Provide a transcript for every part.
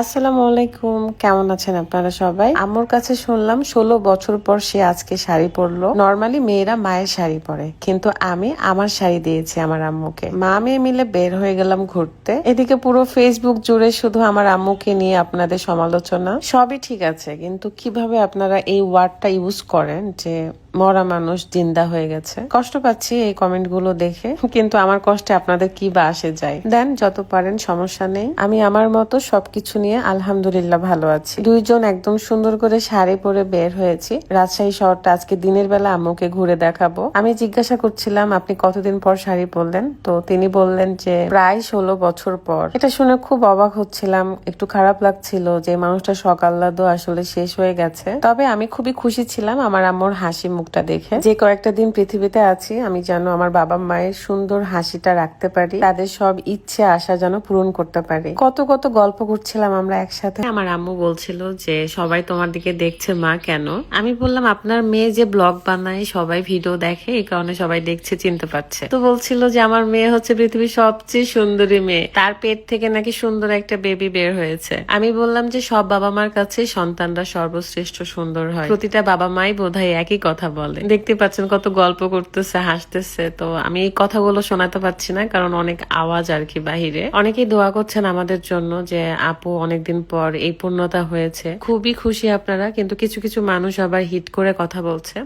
আসসালামু আলাইকুম, কেমন আছেন আপনারা সবাই? আম্মুর কাছে শুনলাম 16 বছর পর সে আজকে শাড়ি পরলো। নর্মালি মেয়েরা মায়ের শাড়ি পরে, কিন্তু আমি আমার শাড়ি দিয়েছি আমার আম্মুকে। মা মেয়ে মিলে বের হয়ে গেলাম ঘুরতে। এদিকে পুরো ফেসবুক জুড়ে শুধু আমার আম্মুকে নিয়ে আপনাদের সমালোচনা। সবই ঠিক আছে, কিন্তু কিভাবে আপনারা এই ওয়ার্ডটা ইউজ করেন যে মরা মানুষ জিন্দা হয়ে গেছে। কষ্ট পাচ্ছি এই কমেন্ট গুলো দেখে, কিন্তু আমার কষ্টে আপনাদের কি বা আসে যায়। দেন যত পারেন, সমস্যা নেই। আমি আমার মতো সবকিছু নিয়ে আলহামদুলিল্লাহ ভালো আছি। দুইজন একদম সুন্দর করে শাড়ি পরে বের হয়েছি। রাজশাহী শহরটা আজকে দিনের বেলা আম্মুকে ঘুরে দেখাবো। আমি জিজ্ঞাসা করছিলাম আপনি কতদিন পর শাড়ি পরলেন, তো তিনি বললেন যে প্রায় 16 বছর পর। এটা শুনে খুব অবাক হচ্ছিলাম, একটু খারাপ লাগছিল যে মানুষটা সকাল্লাদো আসলে শেষ হয়ে গেছে। তবে আমি খুবই খুশি ছিলাম আমার আম্মুর হাসি মুখটা দেখে। যে কয়েকটা দিন পৃথিবীতে আছি, আমি যেন আমার বাবা মায়ের সুন্দর হাসিটা রাখতে পারি, তাদের সব ইচ্ছে আশা যেন পূরণ করতে পারি। কত কত গল্প করছিলাম আমরা একসাথে। আমার আম্মু বলছিল যে সবাই তোমার দিকে দেখছে মা, কেন? আমি বললাম আপনার মেয়ে যে ব্লগ বানায়, সবাই ভিডিও দেখে, এই কারণে সবাই দেখছে, চিনতে পারছে। তো বলছিল যে আমার মেয়ে হচ্ছে পৃথিবীর সবচেয়ে সুন্দরী মেয়ে, তার পেট থেকে নাকি সুন্দর একটা বেবি বের হয়েছে। আমি বললাম যে সব বাবা মার কাছে সন্তানরা সর্বশ্রেষ্ঠ সুন্দর হয়, প্রতিটা বাবা মাই বোধহয় একই কথা বলে। দেখতে পাচ্ছেন কত গল্প করতেছে, হাসতেছে। তো আমি এই কথাগুলো শোনাতে পারছি না, কারণ অনেক আওয়াজ আর কি বাহিরে। অনেকেই দোয়া করছেন আমাদের জন্য যে আপু অনেকদিন পর এই পূর্ণতা হয়েছে। খুবই খুশি আপনারা, কিন্তু কিছু কিছু মানুষ আবার হিট করে কথা বলছে,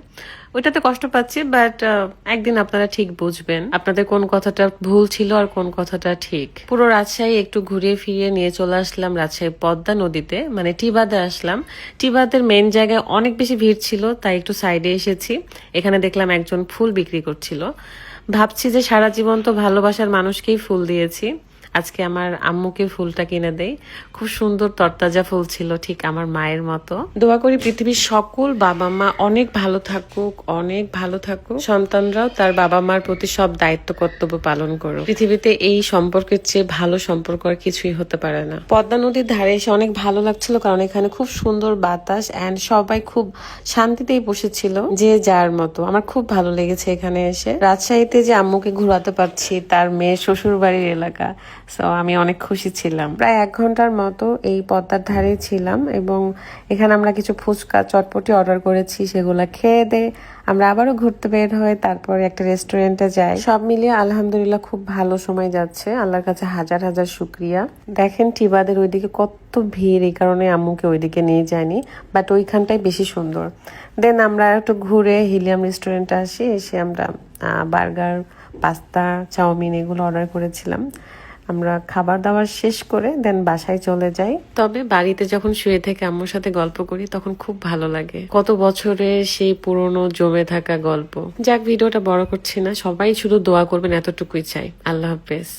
ওইটাতে কষ্ট পাচ্ছি। বাট একদিন আপনারা ঠিক বুঝবেন আপনাদের কোন কথাটা ভুল ছিল আর কোন কথাটা ঠিক। পুরো রাজশাহী একটু ঘুরিয়ে ফিরিয়ে নিয়ে চলে আসলাম রাজশাহী পদ্মা নদীতে, মানে টিবাদে আসলাম। টিবাদের মেন জায়গায় অনেক বেশি ভিড় ছিল, তাই একটু সাইডে এসেছি। এখানে দেখলাম একজন ফুল বিক্রি করছিল। ভাবছি যে সারা জীবন তো ভালোবাসার মানুষকেই ফুল দিয়েছি, আজকে আমার আম্মুকে ফুলটা কিনে দেই। খুব সুন্দর তরতাজা ফুল ছিল, ঠিক আমার মায়ের মতো। দোয়া করি পৃথিবীর সকল বাবা মা অনেক ভালো থাকুক, অনেক ভালো থাকুক। সন্তানরাও তার বাবা মার প্রতি সব দায়িত্ব কর্তব্য পালন করুক। পৃথিবীতে এই সম্পর্কের চেয়ে ভালো সম্পর্ক আর কিছুই হতে পারে না। পদ্মা নদীর ধারে এসে অনেক ভালো লাগছিল, কারণ এখানে খুব সুন্দর বাতাস এন্ড সবাই খুব শান্তিতেই বসেছিল, যে যার মতো। আমার খুব ভালো লেগেছে এখানে এসে। রাজশাহীতে যে আম্মুকে ঘোরাতে পারছি, তার মেয়ের শ্বশুর বাড়ির এলাকা, সো আমি অনেক খুশি ছিলাম। প্রায় 1 ঘন্টার মতো এই পদ্মার ধারে ছিলাম, এবং এখানে আমরা কিছু ফুচকা চটপটি অর্ডার করেছি, সেগুলা খেয়ে দে আমরা আবারও ঘুরতে বের হয়ে তারপরে একটা রেস্টুরেন্টে যাই। সব মিলিয়ে আলহামদুলিল্লাহ খুব ভালো সময় যাচ্ছে, আল্লাহর কাছে হাজার হাজার শুক্রিয়া। দেখেন টিবাদের ওইদিকে কত ভিড়, এই কারণে আম্মুকে ওইদিকে নিয়ে যায়নি, বাট ওইখানটাই বেশি সুন্দর। দেন আমরা একটু ঘুরে হিলিয়াম রেস্টুরেন্টে আসি, এসে আমরা বার্গার, পাস্তা, চাউমিন এগুলো অর্ডার করেছিলাম। আমরা খাবার দাবার শেষ করে দেন বাসায় চলে যাই। তবে বাড়িতে যখন শুয়ে থেকে আম্মুর সাথে গল্প করি তখন খুব ভালো লাগে, কত বছরের সেই পুরনো জমে থাকা গল্প। যাক, ভিডিওটা বড় করছি না, সবাই শুধু দোয়া করবেন, এতটুকুই চাই। আল্লাহ হাফেজ।